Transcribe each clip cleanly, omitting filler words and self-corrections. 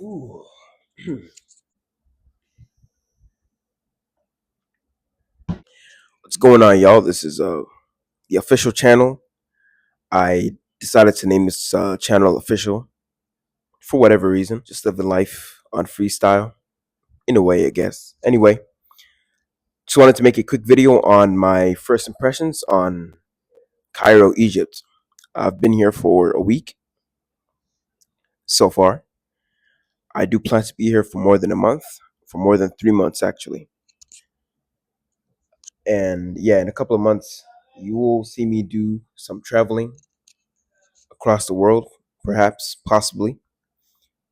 Ooh. What's going on, y'all? This is the official channel. I decided to name this channel official for whatever reason. Just living life on freestyle, in a way, I guess. Anyway, just wanted to make a quick video on my first impressions on Cairo, Egypt. I've been here for a week so far. I do plan to be here for more than a month, for more than 3 months actually. And yeah, in a couple of months, you will see me do some traveling across the world, perhaps, possibly.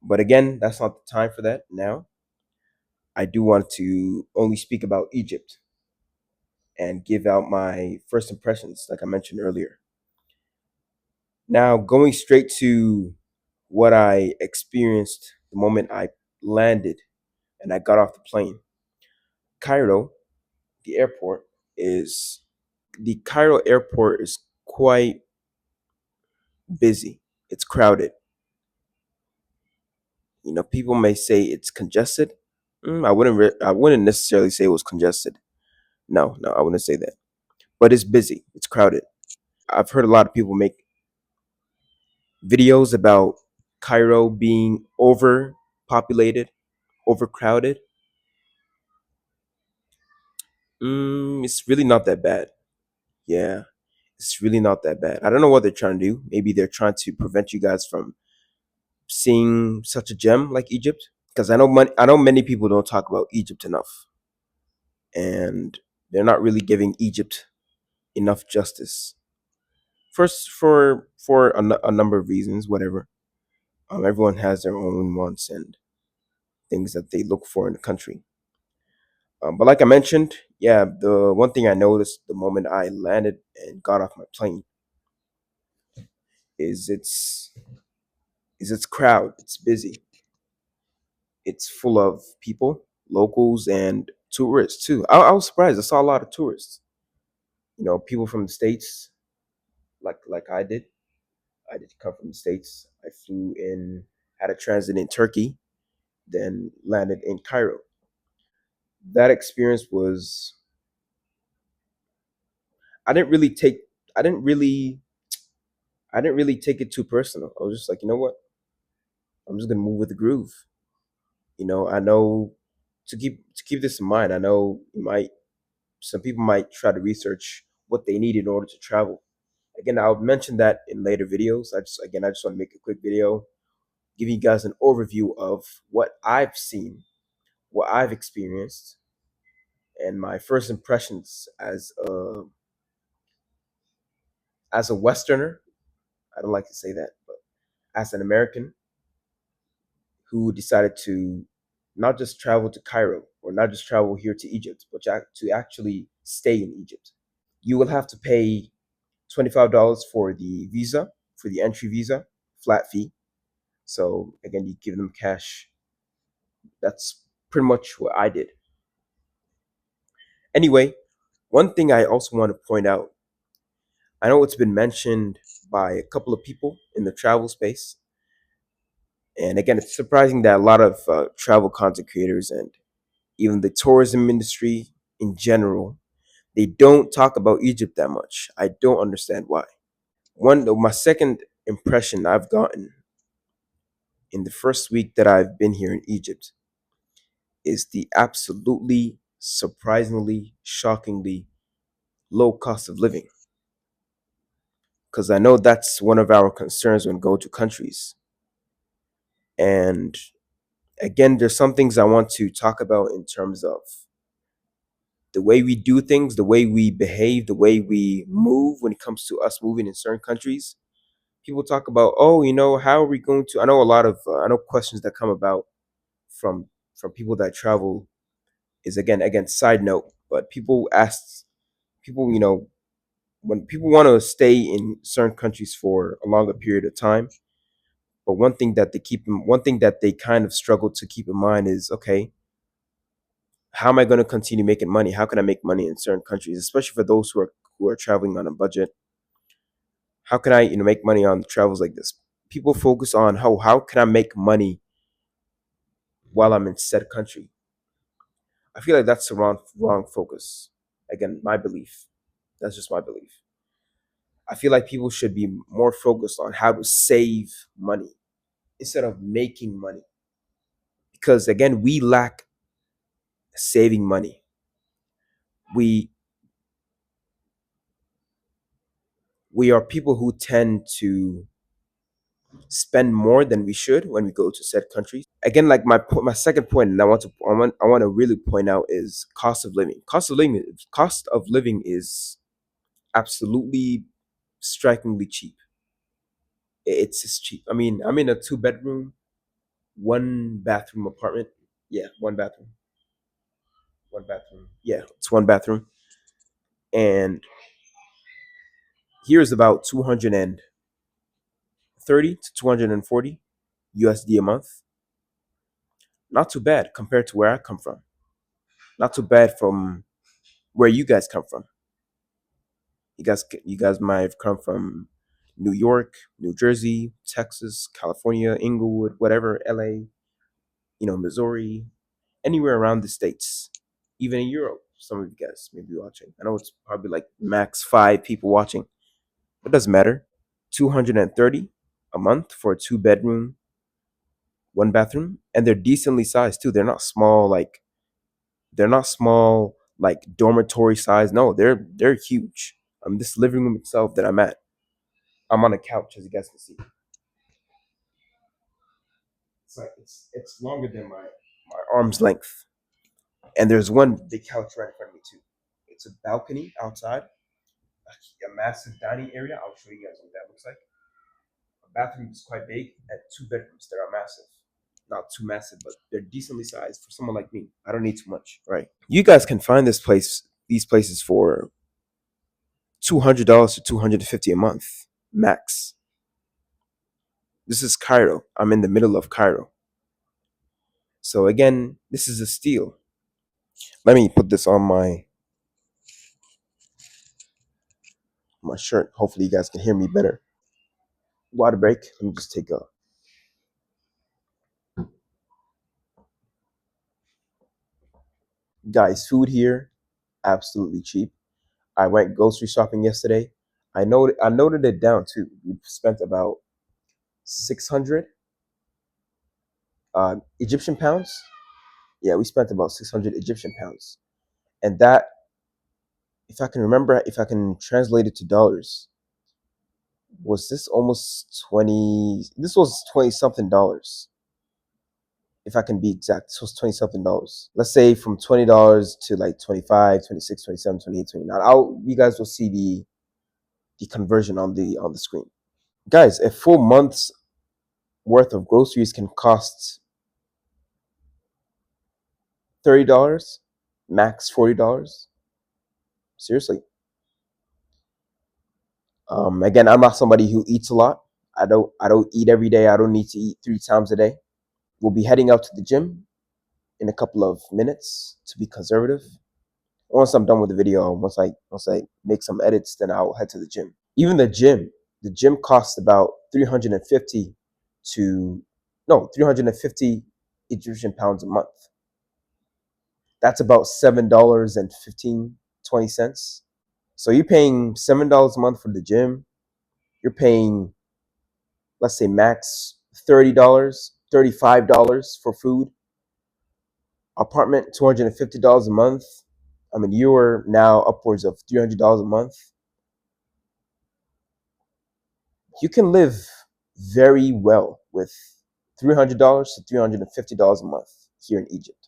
But again, that's not the time for that now. I do want to only speak about Egypt and give out my first impressions, like I mentioned earlier. Now, going straight to what I experienced the moment I landed and I got off the plane. Cairo, the airport, is the Cairo airport is quite busy. It's crowded. People may say it's congested. I wouldn't necessarily say it was congested. No, no, I wouldn't say that. But it's busy. It's crowded. I've heard a lot of people make videos about Cairo being overpopulated, overcrowded. It's really not that bad. Yeah, it's really not that bad. I don't know what they're trying to do. Maybe they're trying to prevent you guys from seeing such a gem like Egypt. Because I know many people don't talk about Egypt enough, and they're not really giving Egypt enough justice. First, for a number of reasons, whatever. Everyone has their own wants and things that they look for in the country. But like I mentioned, yeah, the one thing I noticed the moment I landed and got off my plane is its crowd. It's busy. It's full of people, locals and tourists too. I was surprised. I saw a lot of tourists. People from the states, like I did. I did come from the states. I flew in, had a transit in Turkey, then landed in Cairo. That experience was I didn't really take I didn't really I didn't really take it too personal. I was just like, you know what? I'm just gonna move with the groove. I know to keep this in mind. I know some people might try to research what they need in order to travel. Again, I'll mention that in later videos. I just want to make a quick video, giving you guys an overview of what I've seen, what I've experienced, and my first impressions as a Westerner. I don't like to say that, but as an American who decided to not just travel to Cairo or not just travel here to Egypt, but to actually stay in Egypt. You will have to pay $25 for the visa, for the entry visa, flat fee. So again, you give them cash. That's pretty much what I did. Anyway, one thing I also want to point out, I know it's been mentioned by a couple of people in the travel space. And again, it's surprising that a lot of travel content creators and even the tourism industry in general, they don't talk about Egypt that much. I don't understand why. My second impression I've gotten in the first week that I've been here in Egypt is the absolutely surprisingly, shockingly low cost of living. Because I know that's one of our concerns when go to countries. And again, there's some things I want to talk about in terms of the way we do things, the way we behave, the way we move when it comes to us moving in certain countries. People talk about, oh, how are we going to? I know questions that come about from from people that travel is again side note, but people, when people want to stay in certain countries for a longer period of time. But one thing that they kind of struggle to keep in mind is, okay, how am I going to continue making money? How can I make money in certain countries, especially for those who are traveling on a budget? How can I make money on travels like this? People focus on how can I make money while I'm in said country. I feel like that's the wrong focus. Again, my belief. That's just my belief. I feel like people should be more focused on how to save money instead of making money. Because again, we lack saving money. We we are people who tend to spend more than we should when we go to said countries. Again, like my second point, and I want to really point out is cost of living. Cost of living is absolutely strikingly cheap. It's just cheap. I mean, I'm in a two-bedroom, one bathroom apartment. Yeah, one bathroom. One bathroom. Yeah, it's one bathroom. And here's about 230 to 240 USD a month. Not too bad compared to where I come from. Not too bad from where you guys come from. You guys might have come from New York, New Jersey, Texas, California, Inglewood, whatever, LA, Missouri, anywhere around the states, even in Europe. Some of you guys may be watching. I know it's probably like max 5 people watching. It doesn't matter. 230 a month for a two-bedroom, one bathroom, and they're decently sized too. They're not small like dormitory size. No, they're huge. This living room itself that I'm on a couch, as you guys can see. It's longer than my arm's length, and there's one big couch right in front of me too. It's a balcony outside, a massive dining area. I'll show you guys what that looks like. A bathroom is quite big, and 2 bedrooms that are massive. Not too massive, but they're decently sized for someone like me. I don't need too much, right? You guys can find these places for $200 to 250 a month max. This is Cairo. I'm in the middle of Cairo. So again, this is a steal. Let me put this on my shirt. Hopefully you guys can hear me better. Water break. Let me just take a guys, food here absolutely cheap. I went grocery shopping yesterday. I noted it down too. We spent about 600 Egyptian pounds. Yeah, we spent about 600 Egyptian pounds. And that, if I can translate it to dollars, was this almost 20, this was 20 something dollars. If I can be exact, this was 20 something dollars. Let's say from $20 to like 25, 26, 27, 28, 29. You guys will see the conversion on the screen. Guys, a full month's worth of groceries can cost $30, max $40. Seriously. Again, I'm not somebody who eats a lot. I don't eat every day. I don't need to eat 3 times a day. We'll be heading out to the gym in a couple of minutes to be conservative. Once I'm done with the video, once I make some edits, then I'll head to the gym. Even the gym costs about 350 to no 350 Egyptian pounds a month. That's about $7.15-20 cents. So you're paying $7 a month for the gym. You're paying, let's say, max $30, $35 for food. Apartment, $250 a month. I mean, you are now upwards of $300 a month. You can live very well with $300 to $350 a month here in Egypt.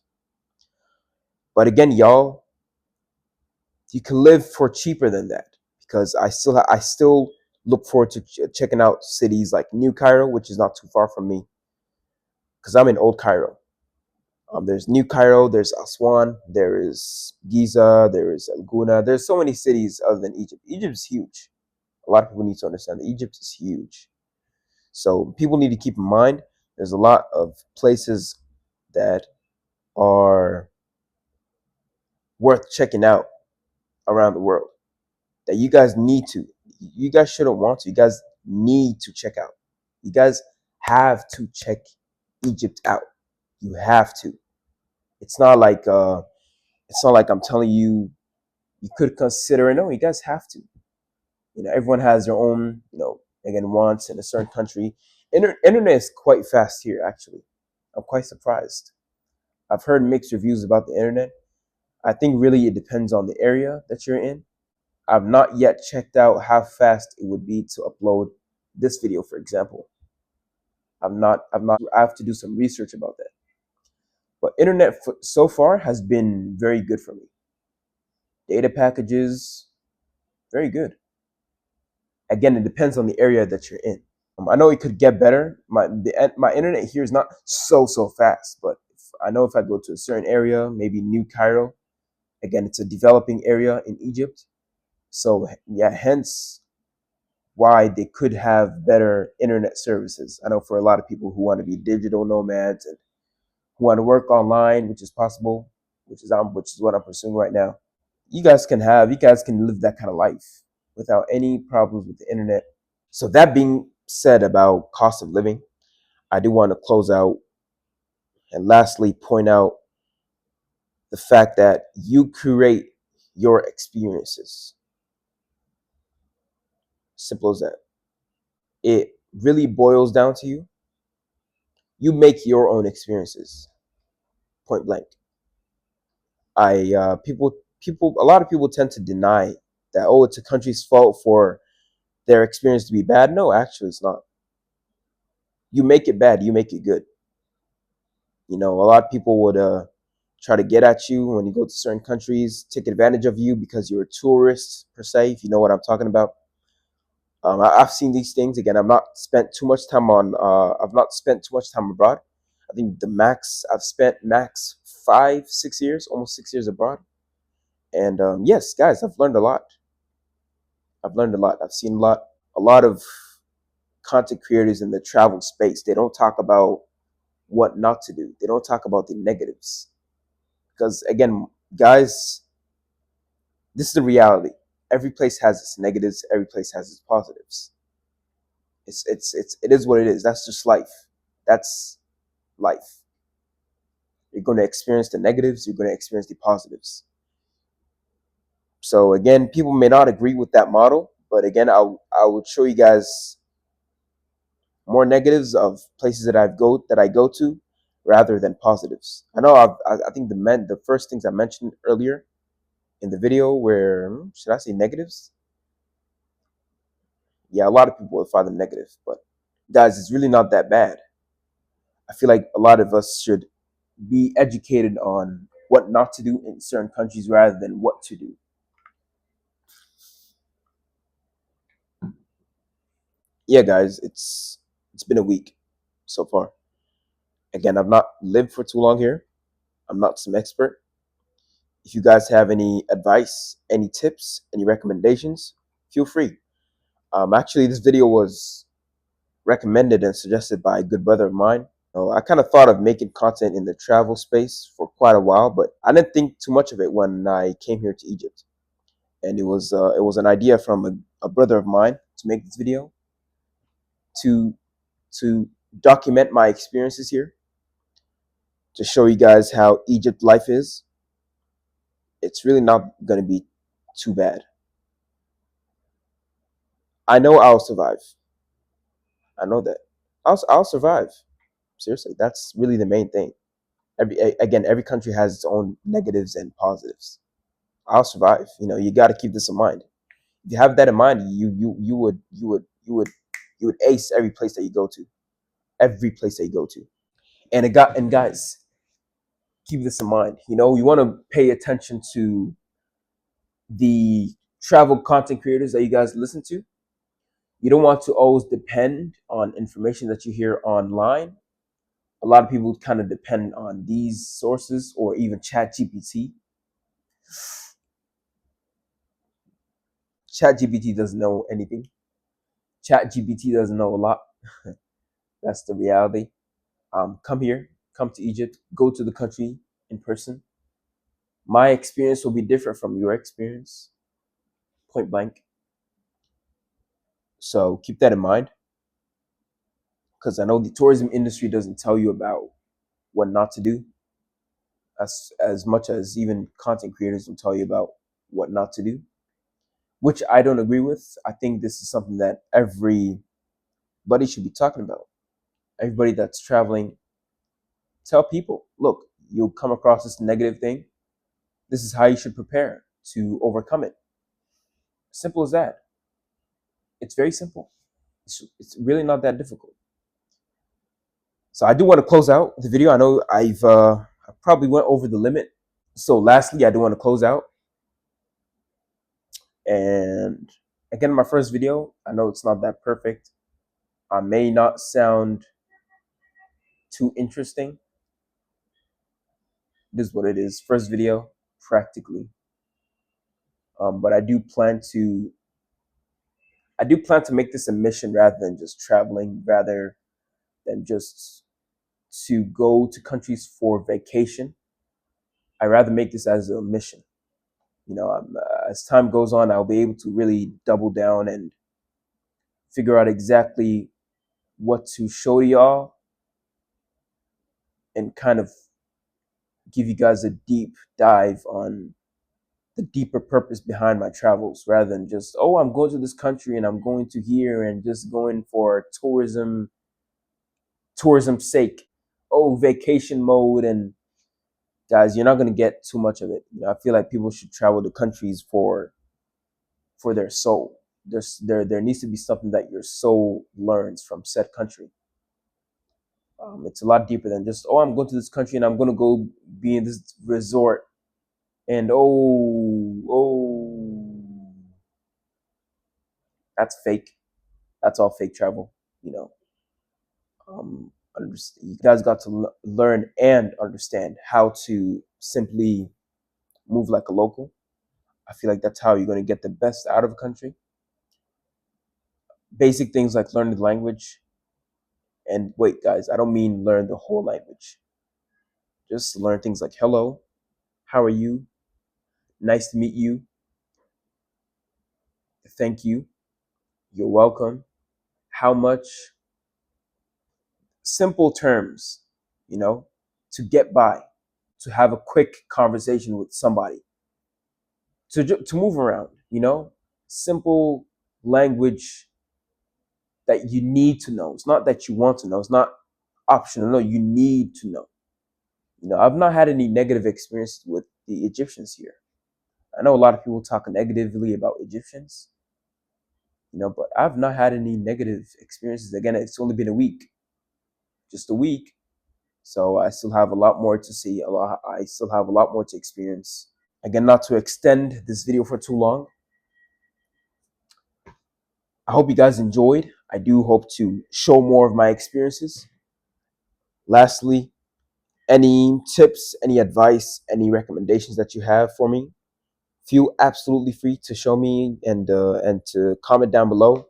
But again, y'all, you can live for cheaper than that, because I still look forward to checking out cities like New Cairo, which is not too far from me, because I'm in Old Cairo. There's New Cairo, there's Aswan, there is Giza, there is El Guna. There's so many cities other than Egypt. Egypt is huge. A lot of people need to understand that Egypt is huge. So people need to keep in mind there's a lot of places that are worth checking out around the world that you guys shouldn't want to. You guys need to check out. You guys have to check Egypt out. You have to. It's not like I'm telling you you could consider it. No, you guys have to. Everyone has their own, again, wants in a certain country. Internet is quite fast here, actually. I'm quite surprised. I've heard mixed reviews about the internet. I think really it depends on the area that you're in. I've not yet checked out how fast it would be to upload this video, for example. I have to do some research about that. But internet so far has been very good for me. Data packages, very good. Again, it depends on the area that you're in. I know it could get better. My internet here is not so fast, but I know if I go to a certain area, maybe New Cairo, again, it's a developing area in Egypt. So yeah, hence why they could have better internet services. I know for a lot of people who want to be digital nomads and who want to work online, which is possible, which is what I'm pursuing right now. You guys can live that kind of life without any problems with the internet. So that being said about cost of living, I do want to close out and lastly point out the fact that you create your experiences. Simple as that. It really boils down to you. You make your own experiences. Point blank. I people a lot of people tend to deny that, oh, it's a country's fault for their experience to be bad. No, actually it's not. You make it bad, you make it good. A lot of people would try to get at you when you go to certain countries, take advantage of you because you're a tourist per se, if you know what I'm talking about. I've seen these things. Again, I've not spent too much time abroad. I think the max I've spent max 5 6 years, almost 6 years abroad. And yes, guys, I've learned a lot. I've seen a lot. A lot of content creators in the travel space, they don't talk about what not to do. They don't talk about the negatives. Because again, guys, this is the reality. Every place has its negatives. Every place has its positives. It is what it is. That's just life. That's life. You're going to experience the negatives. You're going to experience the positives. So again, people may not agree with that model, but again, I would show you guys more negatives of places that I go to, rather than positives. I know I think the first things I mentioned earlier in the video were, should I say negatives? Yeah, a lot of people would find them negative, but guys, it's really not that bad. I feel like a lot of us should be educated on what not to do in certain countries rather than what to do. Yeah, guys, it's been a week so far. Again, I've not lived for too long here. I'm not some expert. If you guys have any advice, any tips, any recommendations, feel free. Actually, this video was recommended and suggested by a good brother of mine. I kind of thought of making content in the travel space for quite a while, but I didn't think too much of it when I came here to Egypt. And it was an idea from a brother of mine to make this video to to document my experiences here, to show you guys how Egypt life is. It's really not going to be too bad. I know I'll survive. I know that I'll survive. Seriously, that's really the main thing. Every country has its own negatives and positives. I'll survive. You got to keep this in mind. If you have that in mind, you would ace every place that you go to, every place that you go to. And guys, keep this in mind. You want to pay attention to the travel content creators that you guys listen to. You don't want to always depend on information that you hear online. A lot of people kind of depend on these sources or even Chat GPT. Chat GPT doesn't know anything. Chat GPT doesn't know a lot. That's the reality. Come here, come to Egypt, go to the country in person. My experience will be different from your experience, point blank. So keep that in mind, because I know the tourism industry doesn't tell you about what not to do, as much as even content creators will tell you about what not to do, which I don't agree with. I think this is something that everybody should be talking about. Everybody that's traveling, tell people, look, you'll come across this negative thing. This is how you should prepare to overcome it. Simple as that. It's very simple. It's really not that difficult. So I do want to close out the video. I know I probably went over the limit. So lastly, I do want to close out. And again, my first video, I know it's not that perfect. I may not sound too interesting. It is what it is. First video, practically. But I do plan to make this a mission rather than just traveling, rather than just to go to countries for vacation. I rather make this as a mission. As time goes on, I'll be able to really double down and figure out exactly what to show y'all and kind of give you guys a deep dive on the deeper purpose behind my travels rather than just, oh, I'm going to this country and I'm going to here and just going for tourism's sake. Oh, vacation mode. And guys, you're not going to get too much of it. I feel like people should travel to countries for their soul. There needs to be something that your soul learns from said country. It's a lot deeper than just, oh, I'm going to this country and I'm going to go be in this resort and oh, that's fake. That's all fake travel. Um, you guys got to learn and understand how to simply move like a local. I feel like that's how you're going to get the best out of a country. Basic things like learning the language. And wait, guys, I don't mean learn the whole language. Just learn things like hello, how are you, nice to meet you, thank you, you're welcome, how much. Simple terms, to get by, to have a quick conversation with somebody, to move around, simple language that you need to know. It's not that you want to know. It's not optional. No, you need to know. I've not had any negative experiences with the Egyptians here. I know a lot of people talk negatively about Egyptians, but I've not had any negative experiences. Again, it's only been a week, just a week. So I still have a lot more to see. I still have a lot more to experience. Again, not to extend this video for too long. I hope you guys enjoyed. I do hope to show more of my experiences. Lastly, any tips, any advice, any recommendations that you have for me, feel absolutely free to show me and to comment down below.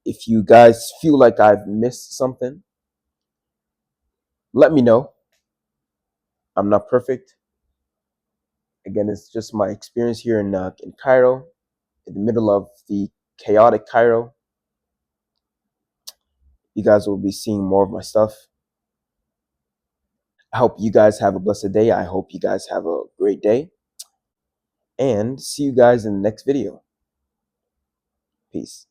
If you guys feel like I've missed something, let me know. I'm not perfect. Again, it's just my experience here in Cairo, in the middle of the chaotic Cairo. You guys will be seeing more of my stuff. I hope you guys have a blessed day. I hope you guys have a great day. And see you guys in the next video. Peace.